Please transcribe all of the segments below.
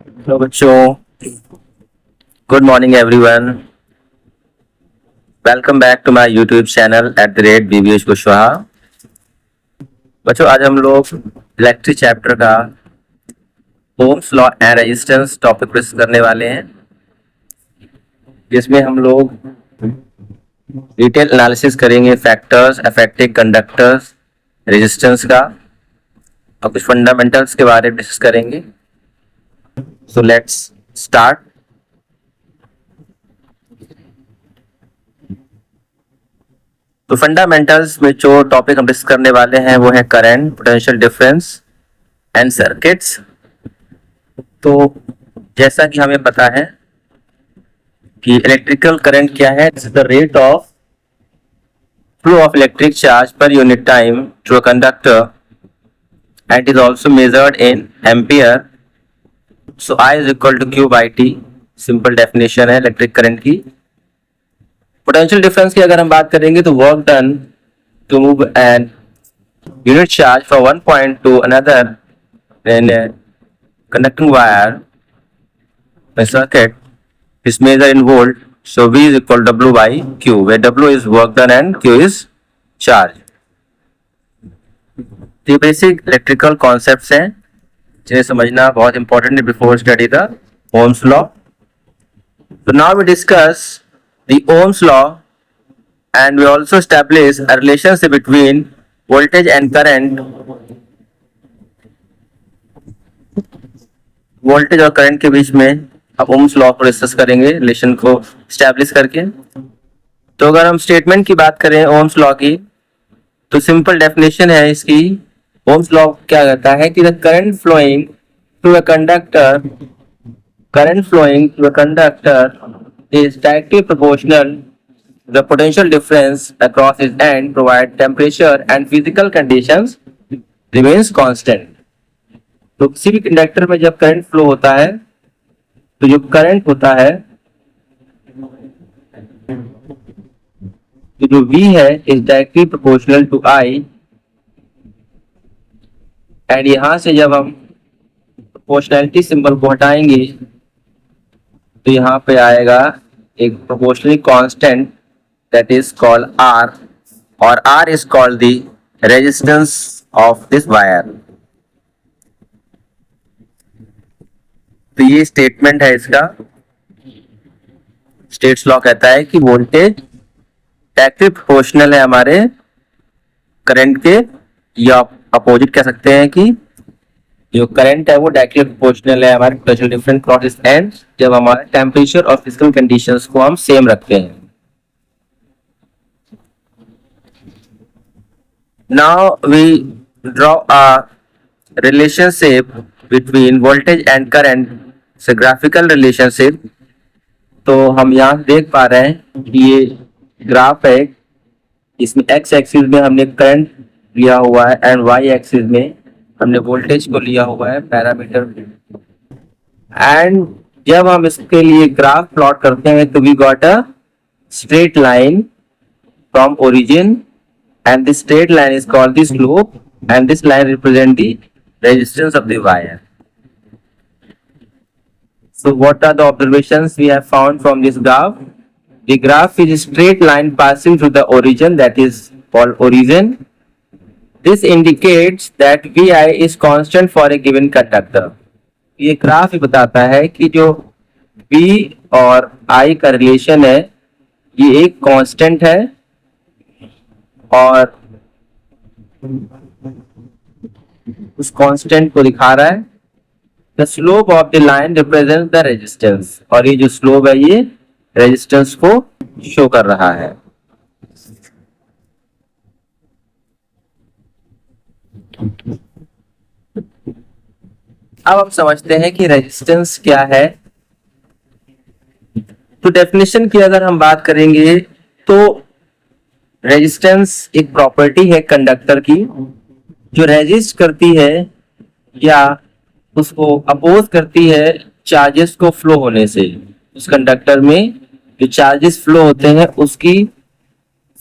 Hello बच्चों, good morning everyone. Welcome back to my YouTube channel @BBH Kushwaha. बच्चों, आज हम लोग इलेक्ट्रिक चैप्टर का Ohm's law and resistance topic discuss करने वाले हैं, जिसमें हम लोग डिटेल एनालिसिस करेंगे फैक्टर्स अफेक्टिंग कंडक्टर्स रेजिस्टेंस का, और कुछ फंडामेंटल्स के बारे में डिस्कस करेंगे। So let's start. तो फंडामेंटल्स में जो टॉपिक हम डिस्कस करने वाले हैं वो है current, potential difference and circuits. तो जैसा कि हमें पता है कि इलेक्ट्रिकल करंट क्या है, it's the rate of flow of electric charge per unit time through a conductor and is also measured in ampere. So I is equal to Q by T, simple definition है electric current की। Potential difference की अगर हम बात करेंगे तो work done to move an unit charge from one point to another in conducting wire by circuit is measured in volt. So V is equal to W by Q, where W is work done and Q is charge. तो ये basic electrical concepts हैं जिन्हें समझना बहुत important है before study the Ohm's law. So now we discuss the Ohm's law, and we also establish a relationship between voltage and current, voltage और current के बीच में अब ओम्स लॉ को डिस्कस करेंगे, रिलेशन को स्टैब्लिश करके। तो अगर हम स्टेटमेंट की बात करें ओम्स लॉ की, तो सिंपल डेफिनेशन है इसकी। ओम्स लॉ क्या कहता है कि the current flowing through a conductor is directly proportional to the potential difference across its end, provided temperature and physical conditions remains constant. तो किसी भी कंडक्टर में जब करंट फ्लो होता है तो जो करंट होता है, तो जो V है is directly proportional to I, and यहां से जब हम प्रोपोर्शनैलिटी सिंबल को हटाएंगे तो यहाँ पे आएगा एक proportionally constant that is called R, और R is called the resistance of this wire. तो ये स्टेटमेंट है इसका। स्टेट्स लॉ कहता है कि वोल्टेज डायरेक्टली प्रोपोर्शनल है हमारे करंट के, या अपोजिट कह सकते हैं कि जो करंट है वो डायरेक्टली प्रोपोर्शनल है हमारे potential difference cross it's and, जब हमारे टेम्परेचर और फिजिकल कंडीशंस को हम सेम रखते हैं। Now we draw a relationship between voltage and current, say graphical relationship. तो हम यहाँ देख पा रहे हैं कि ये ग्राफ है, इसमें एक्स एक्सिस में हमने करंट लिया हुआ है एंड वाई एक्सिस में हमने वोल्टेज को लिया हुआ है पैरामीटर। एंड जब हम इसके लिए ग्राफ प्लॉट करते हैं तो we got a straight line from origin, and this straight line is called the slope, and this line represent the resistance of the wire. So what are the observations we have found from this graph? The graph is a straight line passing through the origin, that is called origin. This indicates that Vi is constant for a given conductor. ये graph ही बताता है कि जो V और I का relation है ये एक कांस्टेंट है, और उस कांस्टेंट को दिखा रहा है। The slope of the line represents the resistance, और ये जो स्लोप है ये रेजिस्टेंस को शो कर रहा है। अब हम समझते हैं कि रेजिस्टेंस क्या है। तो डेफिनेशन की अगर हम बात करेंगे तो रेजिस्टेंस एक प्रॉपर्टी है कंडक्टर की जो रेजिस्ट करती है या उसको अपोज करती है चार्जेस को फ्लो होने से। उस कंडक्टर में जो चार्जेस फ्लो होते हैं उसकी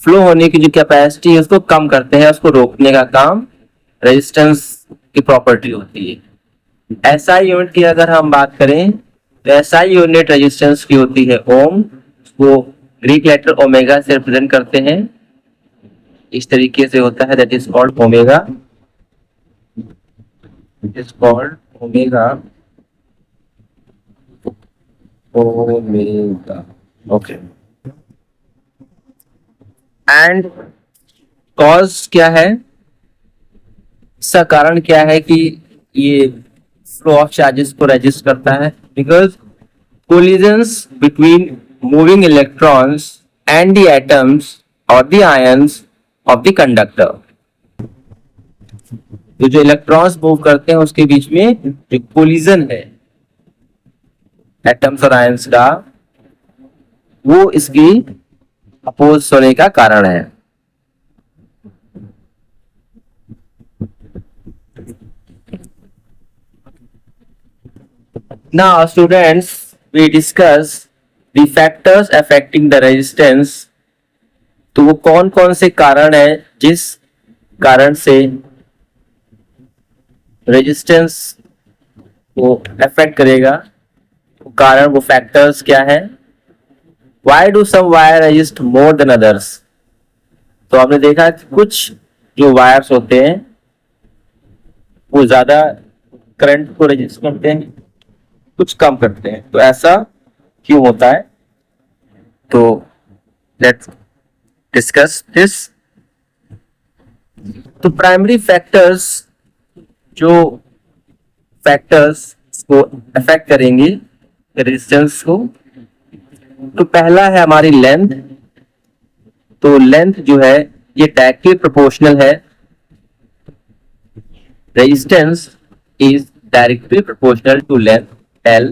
फ्लो होने की जो कैपेसिटी है उसको कम करते हैं, उसको रोकने का काम रेजिस्टेंस की प्रॉपर्टी होती है। एसआई यूनिट की अगर हम बात करें तो एसआई यूनिट रेजिस्टेंस की होती है ओम, उसको ग्रीक लेटर ओमेगा से रिप्रेजेंट करते हैं, इस तरीके से होता है, that is called omega, is called omega, omega, okay. And cause क्या है, इसका कारण क्या है कि ये फ्लो ऑफ चार्जेस को रेजिस्ट करता है, because collisions between moving electrons and the atoms और the ions of the conductor, तो जो इलेक्ट्रॉन्स मूव करते हैं उसके बीच में जो कोलिजन है एटम्स और आयंस का, वो इसकी अपोज होने का कारण है। Now, students, we discuss the factors affecting the resistance. तो वो कौन कौन से कारण है जिस कारण से रेजिस्टेंस को अफेक्ट करेगा, वो कारण, वो फैक्टर्स क्या है। Why do some wire resist more than others? तो आपने देखा कि कुछ जो वायर्स होते हैं वो ज्यादा करंट को रेजिस्ट करते हैं, कुछ कम करते हैं, तो ऐसा क्यों होता है, तो लेट्स डिस्कस दिस। तो प्राइमरी फैक्टर्स, जो फैक्टर्स को अफेक्ट करेंगे रेजिस्टेंस को, तो पहला है हमारी लेंथ। तो लेंथ जो है ये डायरेक्टली प्रोपोर्शनल है, resistance is directly proportional to length L,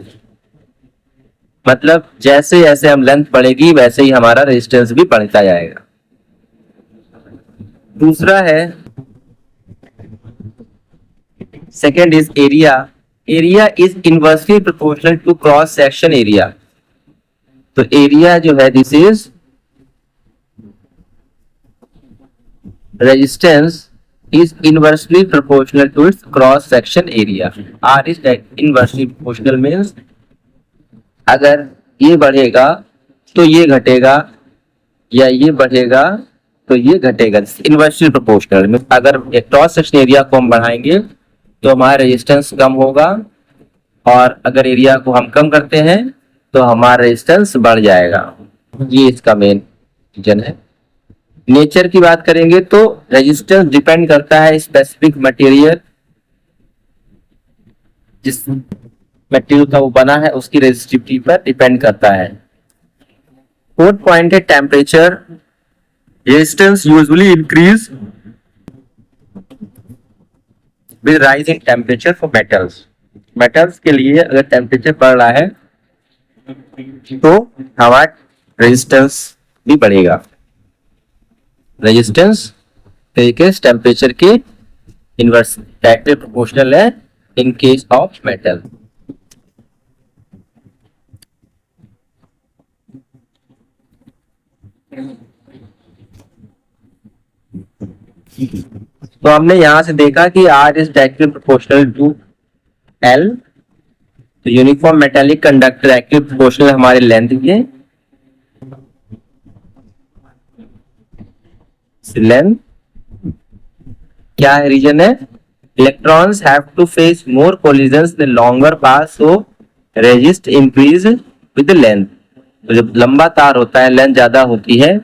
मतलब जैसे जैसे हम लेंथ बढ़ेगी वैसे ही हमारा रेजिस्टेंस भी बढ़ता जाएगा। दूसरा है, second is area. Area is inversely proportional to cross section area. तो एरिया जो है this is resistance is inversely proportional to its cross section area. R is inversely proportional means अगर ये बढ़ेगा तो ये घटेगा, या ये बढ़ेगा तो ये घटेगा। इनवर्सली प्रोपोर्शनल मींस अगर क्रॉस सेक्शन एरिया को हम बढ़ाएंगे तो हमारा रेजिस्टेंस कम होगा, और अगर एरिया को हम कम करते हैं तो हमारा रेजिस्टेंस बढ़ जाएगा। ये इसका मेन रीजन है। नेचर की बात करेंगे तो रेजिस्टेंस डिपेंड करता है स्पेसिफिक मटेरियल, जिस मटेरियल का वो बना है उसकी रेजिस्टिविटी पर डिपेंड करता है। फोर्थ पॉइंट है temperature. Resistance usually increase with rise in temperature for metals. Metals के लिए अगर टेम्परेचर बढ़ रहा है तो हमारा रेजिस्टेंस भी बढ़ेगा। रेजिस्टेंस तरीके टेम्परेचर के इनवर्स डायरेक्टली प्रोपोर्शनल है इन केस ऑफ मेटल। तो हमने यहां से देखा कि R is directly proportional to L। तो uniform metallic conductor directly proportional हमारे लेंथ के, लेंथ क्या है, रीजन है electrons have to face more collisions the longer path, so resist increase with length. तो जब लंबा तार होता है, लेंथ ज्यादा होती है,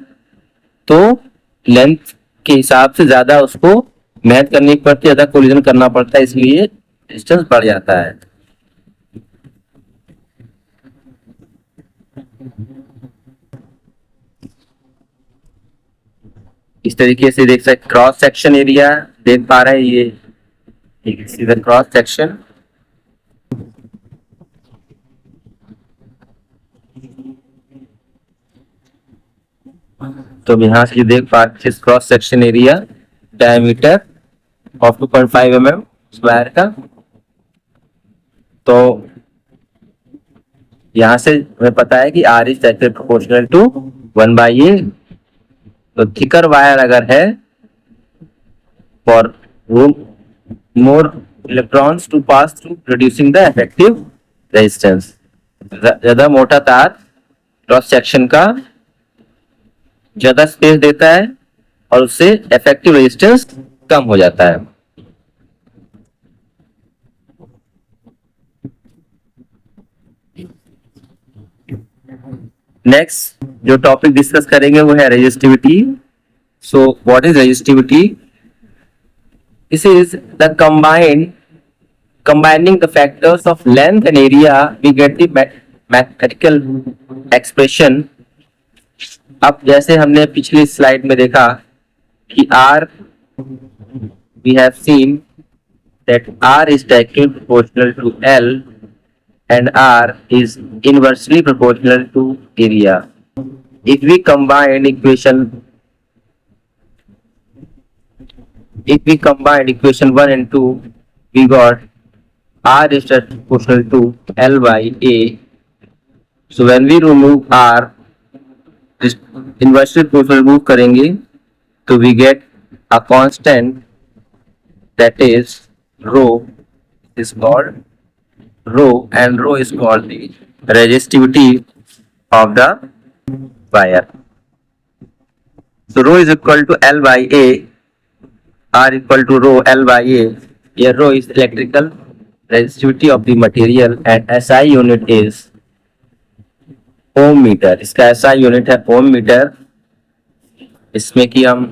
तो लेंथ के हिसाब से ज्यादा उसको मेहनत करनी पड़ती है, ज्यादा कोलिजन करना पड़ता है, इसलिए डिस्टेंस बढ़ जाता है। इस तरीके से देख सकते, क्रॉस सेक्शन एरिया देख पा रहे हैं, ये सीधा क्रॉस सेक्शन। तो यहां से देख पा रहे cross section area diameter of 2.5 mm square का। तो यहां से हमें पता है कि R is directly proportional to 1/A। तो थिकर वायर अगर है for more electrons to pass through reducing the effective resistance. ज्यादा मोटा तार क्रॉस सेक्शन का ज्यादा स्पेस देता है और उससे इफेक्टिव रेजिस्टेंस कम हो जाता है। नेक्स्ट जो टॉपिक डिस्कस करेंगे वो है resistivity. So what is resistivity? This is the combining the factors of length and area, we get the mathematical expression। अब जैसे हमने पिछली स्लाइड में देखा कि R, we have seen that R is directly proportional to L and R is inversely proportional to area. If we combine equation 1 and 2, we got R is proportional to L by A. So when we remove R, inversely proportional remove करेंगे तो we get a constant that is rho is called rho, and rho is called the resistivity of the wire. So rho is equal to L by A, R equal to rho L by A. Here rho is electrical resistivity of the material and SI unit is ohm metre. इसका SI unit है ohm metre. इसमें कि हम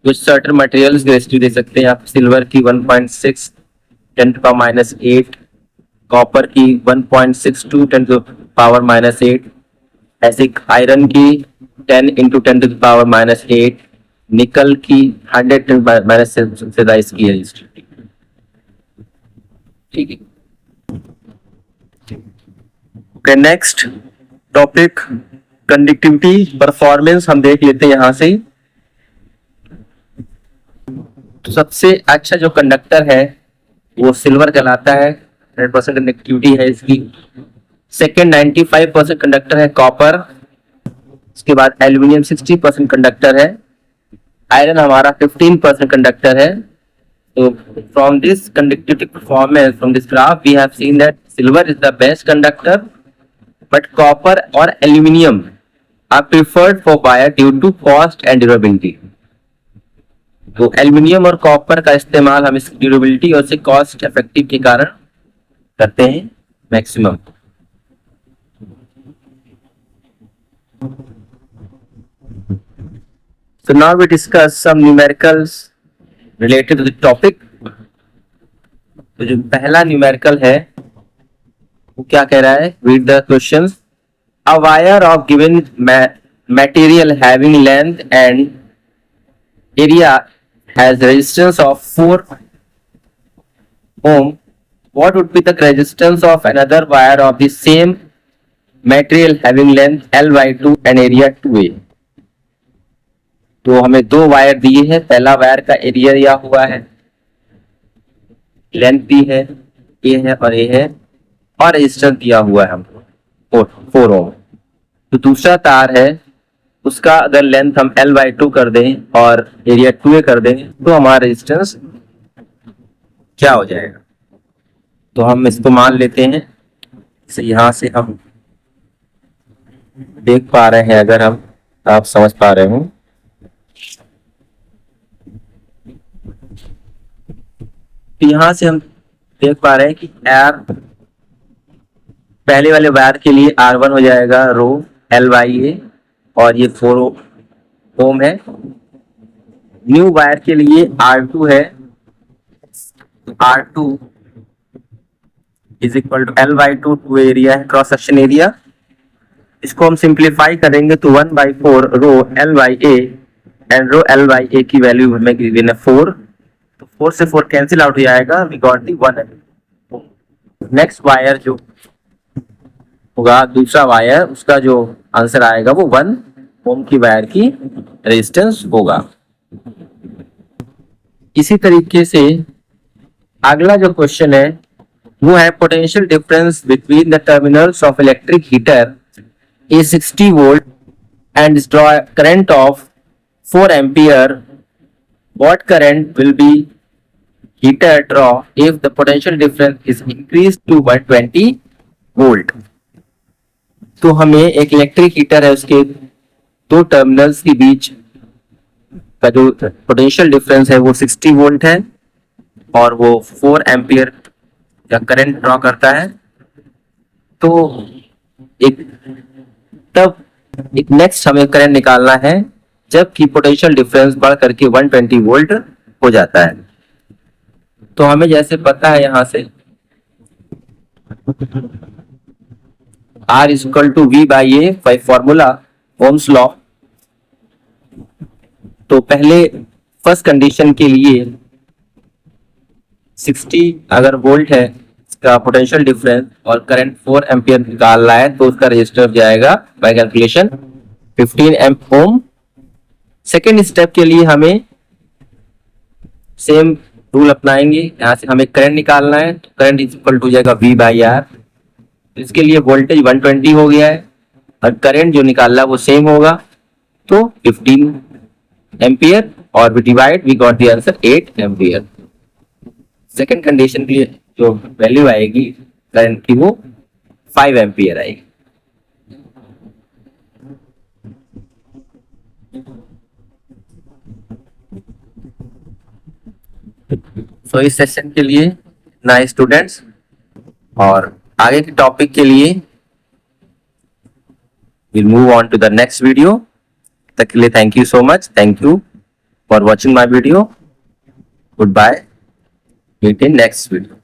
कुछ certain materials की resistive दे सकते हैं। आप सिल्वर की 1.6 10⁻⁸, कॉपर की 1.62 10⁻⁸, ऐसे आयरन की 10 × 10⁻⁸, निकल की 100 10⁻⁷ से इसकी रेसिस्टिविटी। ठीक है। Okay, next topic conductivity performance हम देख लेते हैं यहां से। तो सबसे अच्छा जो कंडक्टर है वो सिल्वर कहलाता है, 100% कंडक्टिविटी है इसकी। सेकेंड 95% कंडक्टर है कॉपर। उसके बाद एल्यूमिनियम 60% कंडक्टर है। आयरन हमारा 15% कंडक्टर है। So from this conductivity performance, from this graph, we have seen that silver is the best conductor, but copper or aluminium are preferred for wire due to cost and durability. तो aluminium और copper का इस्तेमाल हम इसकी durability और cost effective के कारण करते हैं maximum. So now we discuss some numericals related to the topic। तो जो पहला न्यूमेरिकल है वो क्या कह रहा है? Read the questions। A wire of given material having length and area has resistance of 4 ohm. What would be the resistance of another wire of the same material having length L by 2 and area 2A? तो हमें दो wire दिए हैं। पहला wire का area दिया हुआ है, लेंथ दी है, ए है और ए है, और रेजिस्टेंस दिया हुआ है हमको 4 ओम। तो दूसरा तार है, उसका अगर लेंथ हम L by 2 कर दें और एरिया 2A कर दें तो हमारा रेजिस्टेंस क्या हो जाएगा? तो हम इसको मान लेते हैं। यहां से हम देख पा रहे हैं, अगर हम आप समझ पा रहे हो, तो यहां से हम देख पा रहे हैं कि R पहले वाले वायर के लिए R1 हो जाएगा रो L by A और ये 4 ओम है। न्यू वायर के लिए R2 है, R2 is equal to L by 2 to area है, क्रॉस सेक्शन एरिया। इसको हम सिंप्लीफाई करेंगे तो 1/4 rho L by A and rho L by A की वैल्यू हमें गिवन है 4। तो 4 से 4 कैंसिल आउट हो जाएगा, we got the 1। Next wire जो होगा, दूसरा वायर, उसका जो आंसर आएगा वो 1 ओम की वायर की रेजिस्टेंस होगा। इसी तरीके से अगला जो क्वेश्चन है वो है potential difference between the terminals of electric heater A 60 volt and draw current of 4 ampere. What current will be heater draw if the potential difference is increased to 120 volt. तो हमें एक इलेक्ट्रिक हीटर है, उसके दो terminals के बीच का जो potential difference है वो 60 वोल्ट है और वो 4 एम्पियर का करंट ड्रॉ करता है। तो एक नेक्स्ट हमें करंट निकालना है जबकि पोटेंशियल डिफरेंस बढ़ करके 120 वोल्ट हो जाता है। तो हमें जैसे पता है यहां से R is equal to V by A by formula Ohm's law. तो पहले फर्स्ट कंडीशन के लिए 60 अगर वोल्ट है इसका पोटेंशियल डिफरेंस और करंट 4 एम्पियर निकालना है तो उसका रेजिस्टर जाएगा by calculation 15 Om. Second step के लिए हमें सेम रूल अपनाएंगे, यहां से हमें करंट निकालना है तो करंट इज इक्वल टू जाएगा V बाई आर। इसके लिए वोल्टेज 120 हो गया है और करंट जो निकालना वो सेम होगा तो 15 एम्पियर और we divide we got the answer 8 ampere. Second condition के लिए जो वैल्यू आएगी करंट की वो 5 एम्पियर आएगी। सो इस सेशन के लिए इतना स्टूडेंट्स, और आगे के टॉपिक के लिए we'll move on to the next video. तक के लिए thank you so much. Thank you for watching my video. Goodbye. Meet in next video.